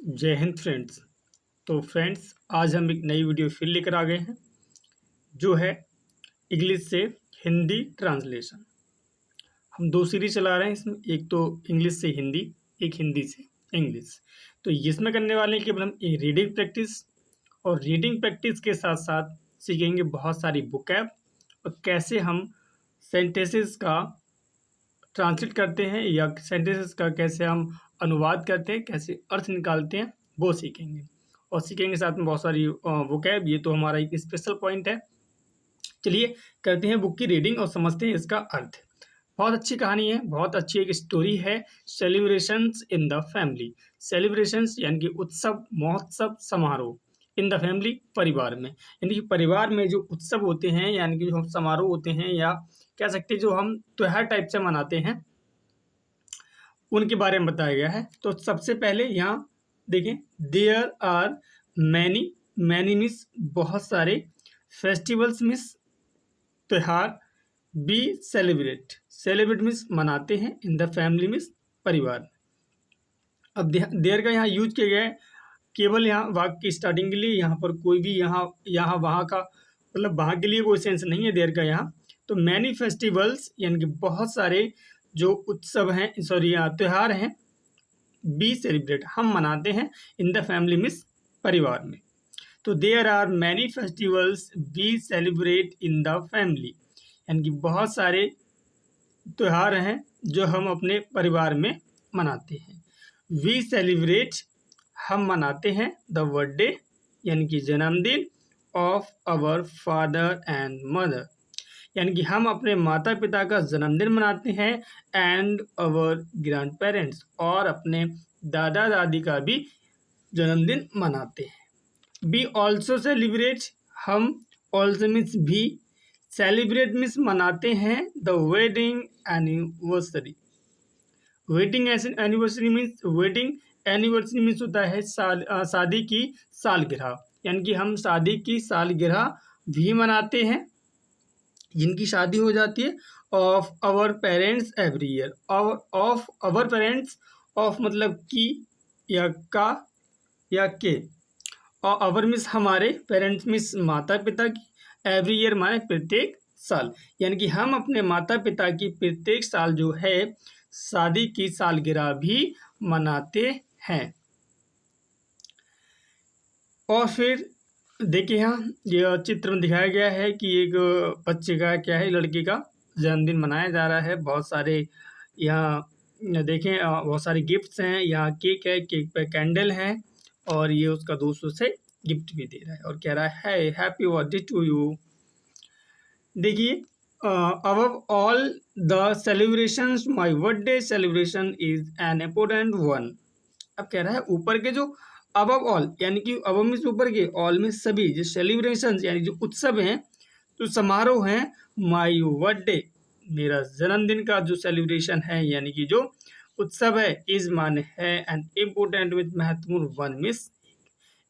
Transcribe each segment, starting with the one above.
जय हिंद फ्रेंड्स। तो फ्रेंड्स, आज हम एक नई वीडियो फिर लेकर आ गए हैं जो है इंग्लिश से हिंदी ट्रांसलेशन। हम दो सीरीज चला रहे हैं इसमें, एक तो इंग्लिश से हिंदी, एक हिंदी से इंग्लिश। तो इसमें करने वाले हैं केवल हम एक रीडिंग प्रैक्टिस, और रीडिंग प्रैक्टिस के साथ साथ सीखेंगे बहुत सारी वोकैब और कैसे हम सेंटेंसेस का ट्रांसलेट करते हैं या सेंटेंसेस का कैसे हम अनुवाद करते हैं, कैसे अर्थ निकालते हैं, वो सीखेंगे। और सीखेंगे साथ में बहुत सारी वोकैब। ये तो हमारा एक स्पेशल पॉइंट है। चलिए करते हैं बुक की रीडिंग और समझते हैं इसका अर्थ। बहुत अच्छी कहानी है, बहुत अच्छी एक स्टोरी है। Celebrations in the family. Celebrations यानी कि उत्सव, महोत्सव, समारोह। इन द फैमिली, परिवार में। यानी कि परिवार में जो उत्सव होते हैं, यानी कि जो हम समारोह होते हैं या कह सकते हैं जो हम त्योहार टाइप से मनाते हैं, उनके बारे में बताया गया है। तो सबसे पहले यहाँ देखें, there are many, many means बहुत सारे, फेस्टिवल्स मीन्स त्योहार, बी सेलिब्रेट, सेलिब्रेट मीन्स मनाते हैं, इन द फैमिली मीन्स परिवार। अब देयर का यहाँ यूज किया गया है केवल यहाँ वाक्य की स्टार्टिंग के लिए। यहाँ पर कोई भी यहाँ वहाँ का मतलब वहाँ के लिए कोई सेंस नहीं है देयर का यहाँ। तो मैनी फेस्टिवल्स यानी कि बहुत सारे जो उत्सव हैं, सॉरी त्योहार हैं, बी सेलिब्रेट हम मनाते हैं, इन द फैमिली मीन्स परिवार में। तो there are many festivals we celebrate in the family, यानी कि बहुत सारे त्योहार हैं जो हम अपने परिवार में मनाते हैं। वी सेलिब्रेट हम मनाते हैं, द बर्थडे यानी कि जन्मदिन, of our father and mother, यानी कि हम अपने माता पिता का जन्मदिन मनाते हैं, एंड अवर ग्रैंड पेरेंट्स, और अपने दादा दादी का भी जन्मदिन मनाते हैं। बी ऑल्सो सेलिब्रेट हम ऑल्सो मीन्स भी, सेलिब्रेट मीन्स मनाते हैं, the wedding anniversary. Wedding anniversary means wedding anniversary means होता है शादी की सालगिरह, यानी कि हम शादी की सालगिरह भी मनाते हैं जिनकी शादी हो जाती है। Of our parents every year, of our parents, of मतलब की या का या के, और आवर मीन्स हमारे, पेरेंट्स मीन्स माता पिता की, एवरी ईयर माने प्रत्येक साल, यानी कि हम अपने माता पिता की प्रत्येक साल जो है शादी की सालगिरह भी मनाते हैं। और फिर देखिए यहाँ यह चित्र में दिखाया गया है कि एक बच्चे का क्या है, लड़की का जन्मदिन मनाया जा रहा है। बहुत सारे यहाँ देखें बहुत सारे गिफ्ट्स हैं, यहाँ केक है, केक पे कैंडल है, और ये उसका दोस्त उसे गिफ्ट भी दे रहा है और कह रहा है हैप्पी बर्थडे टू यू। देखिए above all the celebrations my birthday celebration is an important one। अब कह रहा है ऊपर के जो above all यानी कि above मीन्स ऊपर के, all में सभी, जो सेलिब्रेशंस यानी जो उत्सव हैं, जो समारोह हैं, my birthday मेरा जन्मदिन का जो सेलिब्रेशन है यानी कि जो उत्सव है, इज माने है, एंड इम्पोर्टेंट विद महत्वपूर्ण, वन मिस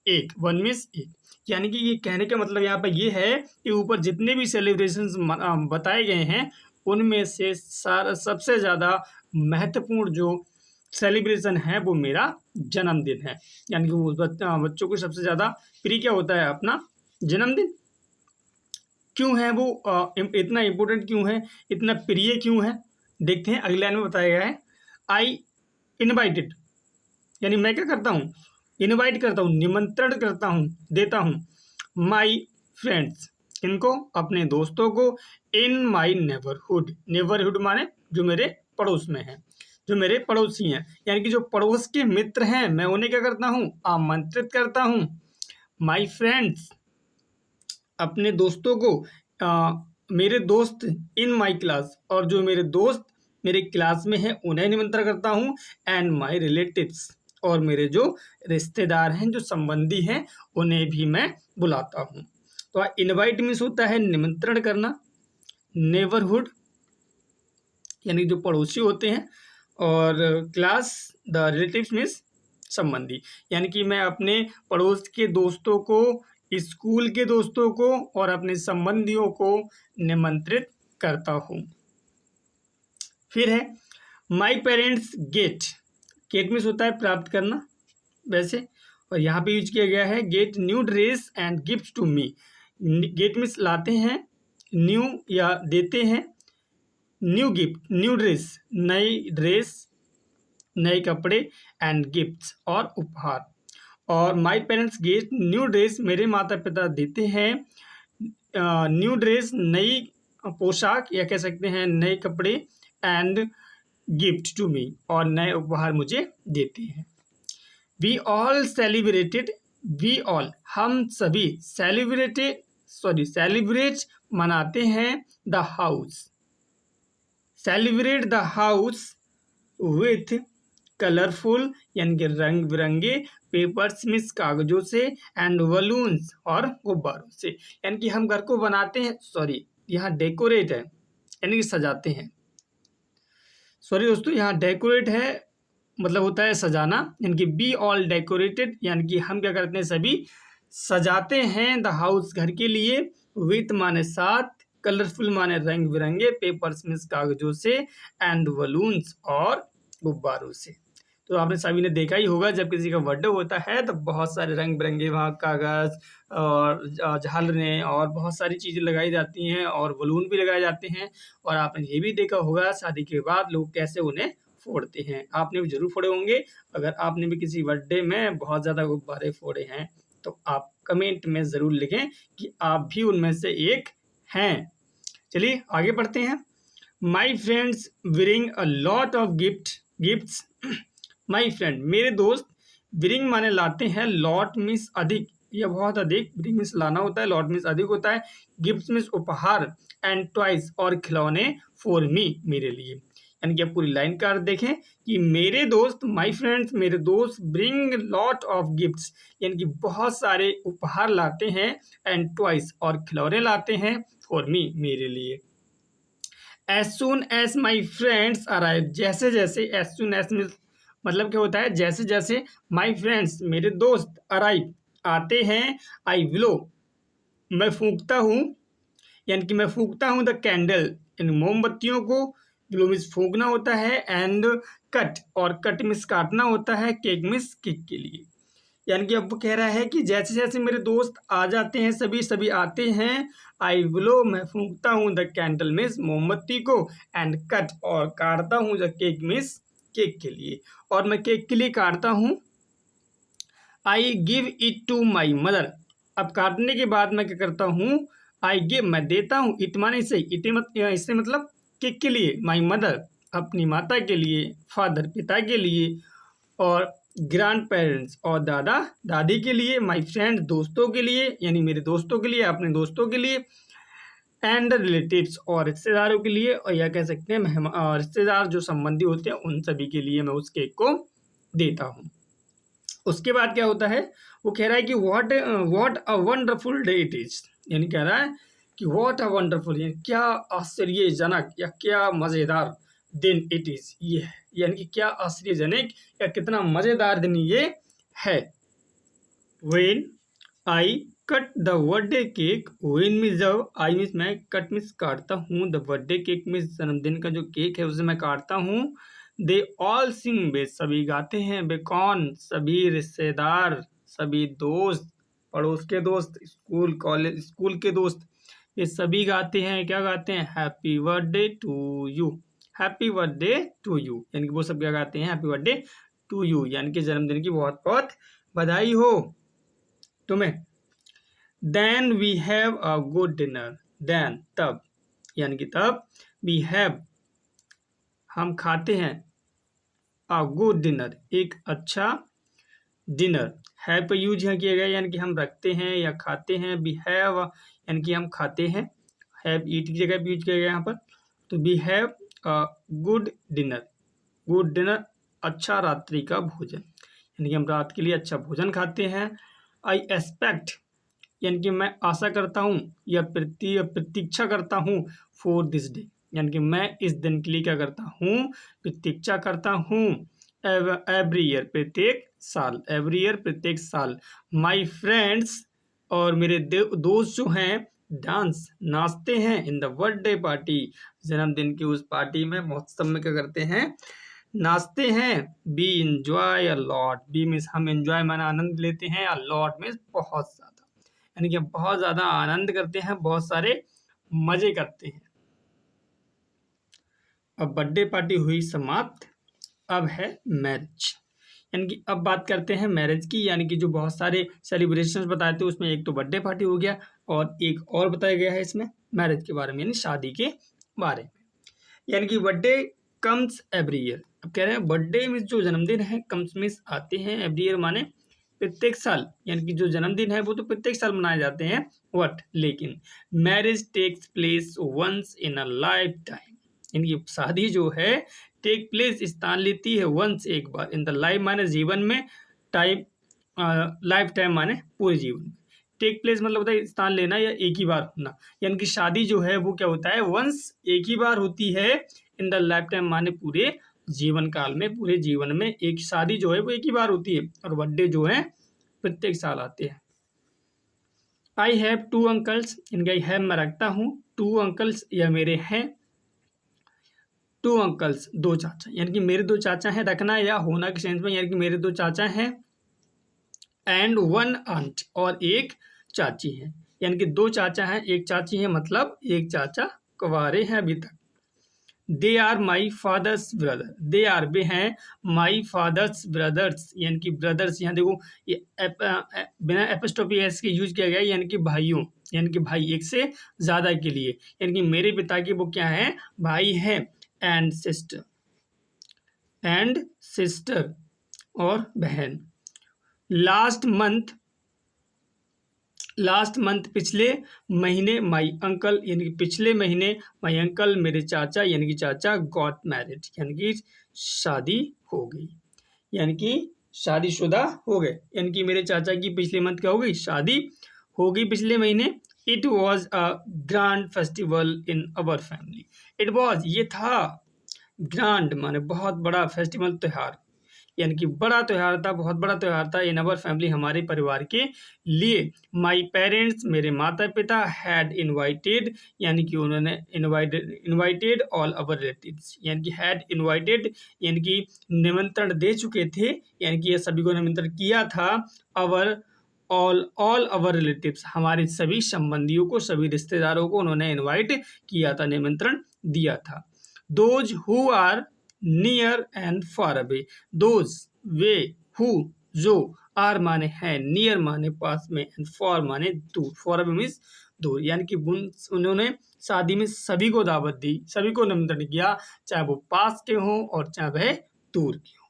एक, वन मिस एक, यानी कि ये कहने का मतलब यहाँ पर ये है कि ऊपर जितने भी सेलिब्रेशंस बताए गए हैं उनमें से सबसे ज़्यादा महत्वपूर्ण जो सेलिब्रेशन है वो मेरा जन्मदिन है। यानी कि वो बच्चों को सबसे ज़्यादा प्रिय क्या होता है, अपना जन्मदिन। क्यों है वो इतना इम्पोर्टेंट क्यों है, इतना प्रिय क्यों है, देखते हैं अगले लाइन में बताया गया है। आई इनवाइटेड, यानी मैं क्या करता हूँ, इनवाइट करता हूँ, निमंत्रण करता हूँ, देता हूँ, माई फ्रेंड्स, इनको अपने दोस्तों को, इन माई नेबरहुड, नेबरहुड माने जो मेरे पड़ोस में हैं, जो मेरे पड़ोसी हैं, यानी कि जो पड़ोस के मित्र हैं मैं उन्हें क्या करता हूँ, आमंत्रित करता हूँ। माई फ्रेंड्स अपने दोस्तों को, मेरे दोस्त इन माई क्लास, और जो मेरे दोस्त मेरे क्लास में हैं उन्हें निमंत्रण करता हूँ, एंड माई रिलेटिव्स, और मेरे जो रिश्तेदार हैं, जो संबंधी हैं, उन्हें भी मैं बुलाता हूँ। तो इनवाइट मीन्स होता है निमंत्रण करना, नेबरहुड यानी जो पड़ोसी होते हैं, और क्लास द रिलेटिव्स मीन्स संबंधी, यानी कि मैं अपने पड़ोस के दोस्तों को, स्कूल के दोस्तों को और अपने संबंधियों को निमंत्रित करता हूँ। फिर है my parents get, get means होता है प्राप्त करना, वैसे। और यहाँ पे यूज किया गया है get new dress and gift to me. Get means लाते हैं, न्यू या देते हैं, न्यू गिफ्ट न्यू ड्रेस नई ड्रेस नए कपड़े, एंड गिफ्ट्स और उपहार। और my parents get new dress, मेरे माता पिता देते हैं न्यू ड्रेस नई पोशाक या कह सकते हैं नए कपड़े, एंड गिफ्ट टू मी और नए उपहार मुझे देते हैं। We all celebrated, we all हम सभी, सेलिब्रेट मनाते हैं, the house, celebrate the house with colourful यानी कि रंग बिरंगे पेपर्स मीन्स कागजों से, एंड बलून्स और गुब्बारों से। यानी कि हम घर को बनाते हैं, यहाँ डेकोरेट है यानी कि सजाते हैं। दोस्तों, यहाँ डेकोरेट है मतलब होता है सजाना, यानी कि बी ऑल डेकोरेटेड यानी कि हम क्या करते हैं, सभी सजाते हैं, द हाउस घर के लिए, विथ माने साथ, कलरफुल माने रंग बिरंगे, पेपर्स मीन्स कागजों से, एंड बलून्स और गुब्बारों से। तो आपने सभी ने देखा ही होगा जब किसी का बर्थडे होता है तो बहुत सारे रंग बिरंगे वहाँ कागज और झालरें और बहुत सारी चीज़ें लगाई जाती हैं और बलून भी लगाए जाते हैं। और आपने ये भी देखा होगा शादी के बाद लोग कैसे उन्हें फोड़ते हैं, आपने भी जरूर फोड़े होंगे। अगर आपने भी किसी बर्थडे में बहुत ज़्यादा गुब्बारे फोड़े हैं तो आप कमेंट में ज़रूर लिखें कि आप भी उनमें से एक हैं। चलिए आगे बढ़ते हैं। My friends bring a lot of gifts. My friend मेरे दोस्त, ब्रिंग माने लाते हैं, लॉट मीन्स अधिक या बहुत अधिक, ब्रिंग मीन्स लाना होता है, लॉट मीन्स अधिक होता है, गिफ्ट्स मीन्स उपहार, एंड टॉयज और खिलौने, फॉर मी मेरे लिए। यानी कि आप पूरी लाइन का अर्थ देखें कि मेरे दोस्त, माई फ्रेंड्स मेरे दोस्त, ब्रिंग लॉट ऑफ गिफ्ट्स यानी कि बहुत सारे उपहार लाते हैं, एंड टॉयज और खिलौने लाते हैं, फॉर मी मेरे लिए। As soon as my friends arrive, जैसे जैसे, एज सुन एज मतलब क्या होता है, जैसे जैसे, माई फ्रेंड्स मेरे दोस्त, अराइव आते हैं, आई ब्लो मैं फूंकता हूँ, यानी कि मैं फूंकता हूँ, द कैंडल यानी मोमबत्तियों को, ब्लो मीन्स फूंकना होता है, एंड कट और कट मीन्स काटना होता है, केक मीन्स केक के लिए। यानी कि अब वो कह रहा है कि जैसे जैसे मेरे दोस्त आ जाते हैं, सभी आते हैं, आई ब्लो मैं फूंकता हूँ, द कैंडल मीन्स मोमबत्ती को, एंड कट और काटता हूँ, द केक मीन्स केक के लिए, और मैं केक के लिए काटता हूँ, I give it to my mother. अब काटने के बाद मैं क्या करता हूँ, आई गिव मैं देता हूँ, इट माने से, इससे मतलब केक के लिए, माई मदर अपनी माता के लिए, फादर पिता के लिए, और ग्रैंड पेरेंट्स और दादा दादी के लिए, माई फ्रेंड दोस्तों के लिए यानी मेरे दोस्तों के लिए, अपने दोस्तों के लिए, एंड रिलेटिव्स और रिश्तेदारों के लिए, और या कह सकते हैं रिश्तेदार जो संबंधी होते हैं उन सभी के लिए मैं उस केक को देता हूँ। उसके बाद क्या होता है, वो कह रहा है कि what a wonderful day it is, यानी कह रहा है कि व्हाट अ वंडरफुल यानी क्या आश्चर्यजनक या क्या मज़ेदार दिन इट इज ये है, यानी कि क्या आश्चर्यजनक या कितना मज़ेदार दिन ये है। When I cut the birthday cake, when means जब, आई मीन्स मैं, कट मीन्स काटता हूँ, द बर्थडे केक मीन्स जन्मदिन का जो केक है उसे मैं काटता हूँ, दे ऑल सिंग बे सभी गाते हैं, बे कौन सभी रिश्तेदार, सभी दोस्त, पड़ोस के दोस्त, स्कूल कॉलेज स्कूल के दोस्त, ये सभी गाते हैं, क्या गाते हैं, happy birthday to you, happy birthday to you, यानी कि वो सब क्या गाते हैं, हैप्पी बर्थडे टू यू, यानी कि जन्मदिन की बहुत बहुत बधाई हो तुम्हें। Then we have a good dinner, then तब, यानी कि तब, वी हैव हम खाते हैं, अ गुड डिनर एक अच्छा डिनर, हैव पर यूज यहाँ किया गया यानी कि हम रखते हैं या खाते हैं, वी हैव यानी कि हम खाते हैं, हैव ईट की जगह यूज किया गया यहाँ पर, तो we have a good dinner अच्छा रात्रि का भोजन, यानी कि हम रात के लिए अच्छा भोजन खाते हैं। आई एक्सपेक्ट यानी कि मैं आशा करता हूँ या प्रतीक्षा करता हूँ, फॉर दिस डे यानी कि मैं इस दिन के लिए क्या करता हूँ, प्रतीक्षा करता हूँ, एवरी ईयर प्रत्येक साल, एवरी ईयर प्रत्येक साल, माई फ्रेंड्स और मेरे दोस्त जो हैं, डांस नाचते हैं, इन द बर्थडे पार्टी जन्मदिन की उस पार्टी में महोत्सव में क्या करते हैं, नाचते हैं। We enjoy a lot, we means हम इंजॉय माना आनंद लेते हैं, अ लॉट मीन्स बहुत ज्यादा, यानी कि हम बहुत ज्यादा आनंद करते हैं, बहुत सारे मजे करते हैं। अब बर्थडे पार्टी हुई समाप्त, अब है मैरिज, यानी कि अब बात करते हैं मैरिज की, यानी कि जो बहुत सारे सेलिब्रेशंस बताए थे उसमें एक तो बर्थडे पार्टी हो गया और एक और बताया गया है इसमें मैरिज के बारे में, यानी शादी के बारे में। यानी कि बर्थडे कम्स एवरी ईयर, अब कह रहे हैं बर्थडे में जो जन्मदिन है कम्स मीन्स आते हैं, एवरी ईयर माने प्रत्येक साल, यानी कि जो जन्मदिन है वो तो प्रत्येक साल मनाए जाते हैं, वट लेकिन marriage takes place once in a life time, यानी कि शादी जो है टेक प्लेस स्थान लेती है वंस एक बार, इन द लाइफ माने जीवन में, टाइम लाइफ टाइम माने पूरे जीवन में, टेक प्लेस मतलब होता है स्थान लेना या एक ही बार होना, यानी कि शादी जो है वो क्या होता है वंस एक ही बार होती है, इन द लाइफ टाइम माने पूरे जीवन काल में, पूरे जीवन में एक शादी जो है वो एक ही बार होती है, और बर्थडे जो है प्रत्येक साल आते हैं। आई हैव टू अंकल्स, इनका आई हैव मैं रखता हूँ, टू अंकल्स या मेरे हैं, टू अंकल्स दो चाचा, यानी कि मेरे दो चाचा हैं, रखना या होना के सेंस में, यानी कि मेरे दो चाचा हैं, एंड वन आंट और एक चाची है, यानी कि दो चाचा हैं एक चाची है, मतलब एक चाचा कुंवारे हैं अभी तक। They are my father's brother, they are वे हैं माई फादर्स ब्रदर्स, यानी कि ब्रदर्स, यहाँ देखो ये बिना एपोस्ट्रोफी एस के यूज किया गया है, यानी कि भाइयों, यानी कि भाई एक से ज्यादा के लिए, यानी कि मेरे पिता के वो क्या है भाई है, एंड सिस्टर और बहन। लास्ट मंथ पिछले महीने, माई अंकल यानी कि पिछले महीने, माई अंकल मेरे चाचा यानी कि चाचा गॉट मैरिड, यानी कि शादी हो गई, यानी कि शादीशुदा हो गए, यानी कि मेरे चाचा की पिछले मंथ क्या हो गई शादी हो गई पिछले महीने। It was a grand festival in our family, it was ये था, ग्रांड माने बहुत बड़ा, फेस्टिवल त्योहार, यानी कि बड़ा त्योहार था, बहुत बड़ा त्योहार था, इन अवर फैमिली हमारे परिवार के लिए। माई पेरेंट्स मेरे माता पिता हैड इनवाइटेड, यानी कि उन्होंने इनवाइटेड ऑल अवर रिलेटिव्स, यानी कि हैड इनवाइटेड यानी कि निमंत्रण दे चुके थे, यानी कि ये सभी को निमंत्रण किया था, अवर ऑल अवर रिलेटिव्स हमारे सभी संबंधियों को, सभी रिश्तेदारों को उन्होंने इनवाइट किया था, निमंत्रण दिया था। Those who are near and far away, those वे हु जो, आर माने है, नियर माने पास में, एंड फॉर माने दूर, फॉर अवे मीन्स दूर, यानी कि उन्होंने शादी में सभी को दावत दी, सभी को निमंत्रण किया, चाहे वो पास के हों और चाहे वह दूर के हों।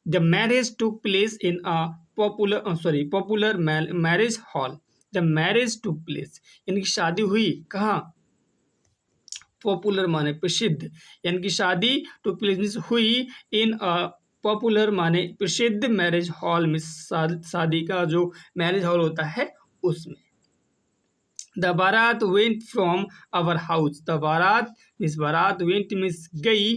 The marriage took place in a popular marriage hall, the marriage took place यानी कि शादी हुई कहाँ, पॉपुलर माने प्रसिद्ध, यानी कि शादी टुक प्लेस हुई इन अ पॉपुलर माने प्रसिद्ध मैरिज हॉल में, शादी का जो मैरिज हॉल होता है उसमें। The baraat went from our house, the baraat went means गई,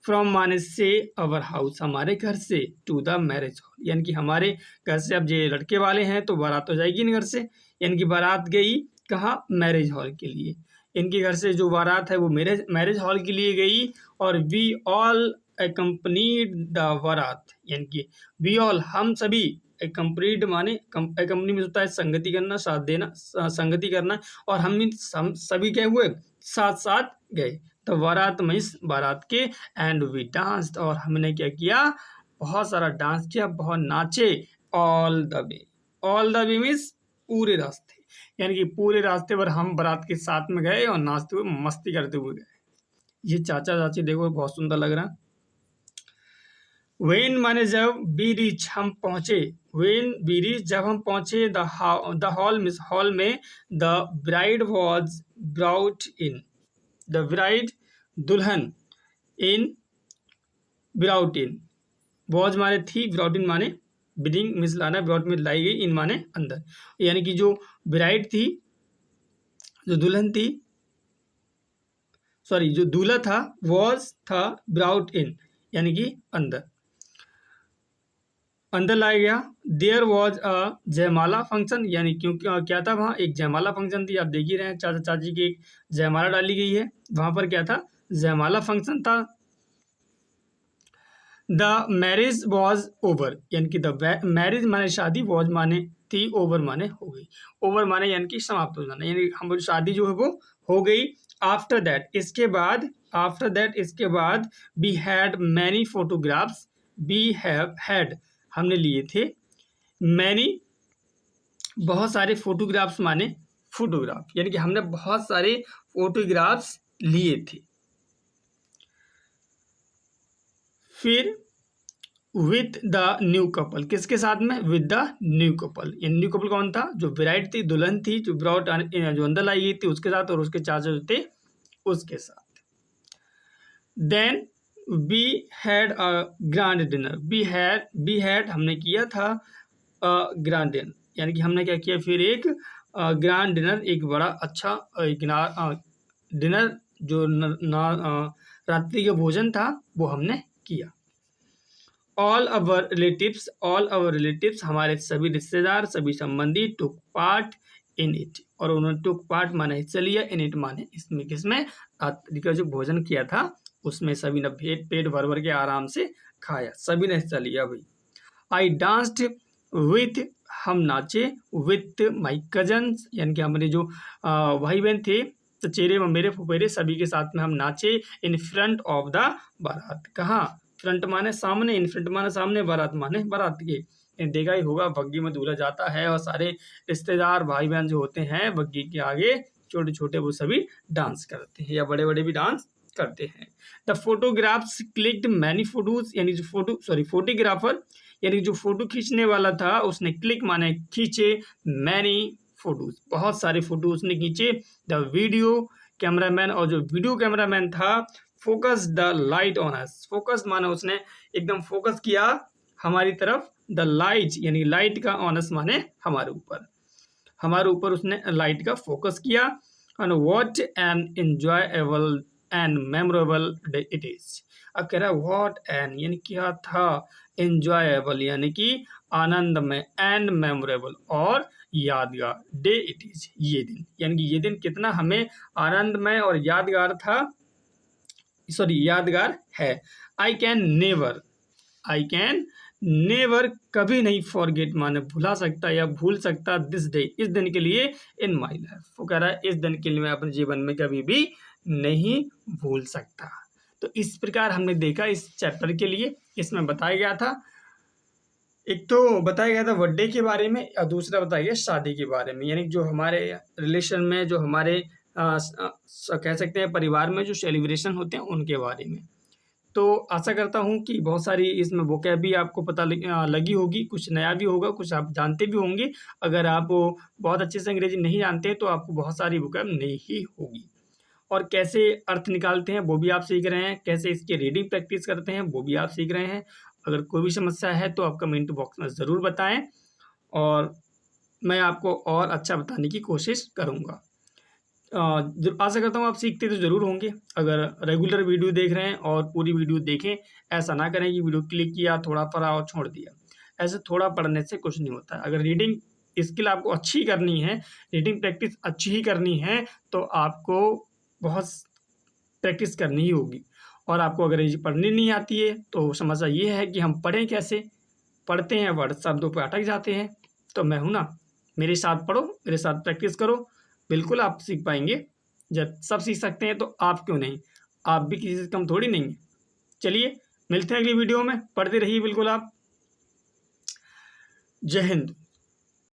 फ्रॉम माने से, अवर हाउस हमारे घर से, टू द मैरिज हॉल यानी कि हमारे घर से, अब ये लड़के वाले हैं तो बारात तो जाएगी नहीं घर से, यानी कि बारात गई कहाँ मैरिज हॉल के लिए, इनके घर से जो बारात है वो मैरिज हॉल के लिए गई, और वी ऑल एकम्पनीड द बारात, यानी कि वी ऑल हम सभी, एकम्पनीड माने एकम्पनी में होता है संगति करना, साथ देना, संगति करना, और हम सभी क्या हुए साथ साथ गए, तो बारात मीन्स बारात के, एंड वी डांस्ड और हमने क्या किया बहुत सारा डांस किया, बहुत नाचे, ऑल द वे मीन्स पूरे रास्ते, यानी कि पूरे रास्ते पर हम बारात के साथ में गए और नाचते हुए मस्ती करते हुए गए। ये चाचा चाची देखो बहुत सुंदर लग रहा। वेन माने जब, बी रीच हम पहुंचे, वेन बी रीच जब हम पहुंचे, द हॉल मीन्स हॉल में, the bride was brought in, the bride दुल्हन, इन ब्राउट इन, वॉज माने थी, ब्राउट इन माने ब्रिंग मीन्स लाना, ब्राउट में लाई गई, इन माने अंदर, यानी कि जो ब्राइड थी, जो दुल्हन थी, सॉरी जो दूल्हा था, वॉज था ब्राउट इन यानी कि अंदर लाया गया। देयर वॉज अ जयमाला फंक्शन, यानी क्योंकि क्या था वहाँ एक जयमाला फंक्शन थी, आप देख ही रहे हैं चाचा चाची की एक जयमाला डाली गई है, वहाँ पर क्या था जयमाला फंक्शन था। द मैरिज वॉज ओवर, यानी कि द मैरिज माने शादी, वॉज माने थी, ओवर माने हो गई। ओवर माने यानी कि समाप्त हो जाना, यानी हम शादी जो है वो हो गई। आफ्टर दैट इसके बाद, आफ्टर दैट इसके बाद, we had many photographs, we have had हमने लिए थे, मैनी बहुत सारे, फोटोग्राफ्स माने फोटोग्राफ, यानी कि हमने बहुत सारे फोटोग्राफ्स लिए थे। फिर विथ द न्यू कपल, किसके साथ में? विद द न्यू कपल, ये न्यू कपल कौन था? जो ब्राइड थी, दुल्हन थी, जो ब्रॉट जो अंदर लाई गई थी उसके साथ, और उसके चाचा जो थे उसके साथ। Then we had a grand dinner, we had हमने किया था ग्रैंड डिनर, यानी कि हमने क्या किया? फिर एक ग्रैंड डिनर, एक बड़ा अच्छा डिनर जो रात्रि का भोजन था वो हमने किया। ऑल अवर रिलेटिव्स हमारे सभी रिश्तेदार, सभी संबंधी टुक पार्ट इन इट, और उन्होंने टुक पार्ट माने हिस्सा लिया, इन इट माने इसमें, किसमें? रात्रि का जो भोजन किया था उसमें सभी ने पेट भर भर के आराम से खाया, सभी ने हिस्सा लिया भाई। आई डांस्ड विथ, हम नाचे, विथ माई कजन्स, यानी कि हमारे जो भाई बहन थे, चचेरे ममेरे फुफेरे सभी के साथ में हम नाचे, इन फ्रंट ऑफ द बारात, कहाँ? फ्रंट माने सामने, इन फ्रंट माने सामने, बारात माने बारात के। देखा ही होगा बग्गी में दूल्हा जाता है और सारे रिश्तेदार भाई बहन जो होते हैं बग्गी के आगे, छोटे छोटे वो सभी डांस करते हैं, या बड़े बड़े भी डांस करते हैं। The photographs clicked many photos, यानी जो फोटोग्राफर, यानी जो फोटो खींचने वाला था उसने क्लिक माने खींचे, मैनी फोटोज बहुत सारे फोटो उसने खींचे। द वीडियो कैमरामैन, और जो वीडियो कैमरामैन था, focus the light on us, focus माने उसने एकदम फोकस किया हमारी तरफ, द लाइट यानी लाइट का, ऑन अस माने हमारे ऊपर उसने लाइट का फोकस किया। And what an enjoyable and memorable day it is, अब कह रहा है व्हाट एन यानी क्या था, एंजॉयबल यानी कि आनंदमय, एंड मेमोरेबल और यादगार, डे इट इज ये दिन, यानी कि ये दिन कितना हमें आनंदमय और यादगार था, यादगार है। आई कैन नेवर कभी नहीं फॉरगेट माने भुला सकता या भूल सकता, दिस डे इस दिन के लिए, इन माई लाइफ, वो कह रहा है इस दिन के लिए मैं अपने जीवन में कभी भी नहीं भूल सकता। तो इस प्रकार हमने देखा इस चैप्टर के लिए, इसमें बताया गया था, एक तो बताया गया था बर्थडे के बारे में, और दूसरा बताया गया शादी के बारे में, यानी जो हमारे रिलेशन में, जो हमारे कह सकते हैं परिवार में जो सेलिब्रेशन होते हैं उनके बारे में। तो आशा करता हूँ कि बहुत सारी इसमें वोकैब भी आपको पता लगी होगी, कुछ नया भी होगा, कुछ आप जानते भी होंगे। अगर आप बहुत अच्छे से अंग्रेजी नहीं जानते हैं तो आपको बहुत सारी वोकैब नहीं ही होगी। और कैसे अर्थ निकालते हैं वो भी आप सीख रहे हैं, कैसे इसकी रीडिंग प्रैक्टिस करते हैं वो भी आप सीख रहे हैं। अगर कोई भी समस्या है तो आप कमेंट बॉक्स में ज़रूर बताएं, और मैं आपको और अच्छा बताने की कोशिश करूँगा। आशा करता हूँ आप सीखते तो ज़रूर होंगे। अगर रेगुलर वीडियो देख रहे हैं और पूरी वीडियो देखें, ऐसा ना करें कि वीडियो क्लिक किया, थोड़ा पढ़ा और छोड़ दिया। ऐसे थोड़ा पढ़ने से कुछ नहीं होता है। अगर रीडिंग स्किल आपको अच्छी करनी है, रीडिंग प्रैक्टिस अच्छी ही करनी है, तो आपको बहुत प्रैक्टिस करनी ही होगी। और आपको अगर ये पढ़नी नहीं आती है तो समस्या ये है कि हम पढ़ें कैसे? पढ़ते हैं वर्ड शब्दों पर अटक जाते हैं। तो मैं हूँ ना, मेरे साथ पढ़ो, मेरे साथ प्रैक्टिस करो, बिल्कुल आप सीख पाएंगे। जब सब सीख सकते हैं तो आप क्यों नहीं? आप भी किसी से कम थोड़ी नहीं हैं। चलिए मिलते हैं अगली वीडियो में, पढ़ते रहिए बिल्कुल आप। जय हिंद।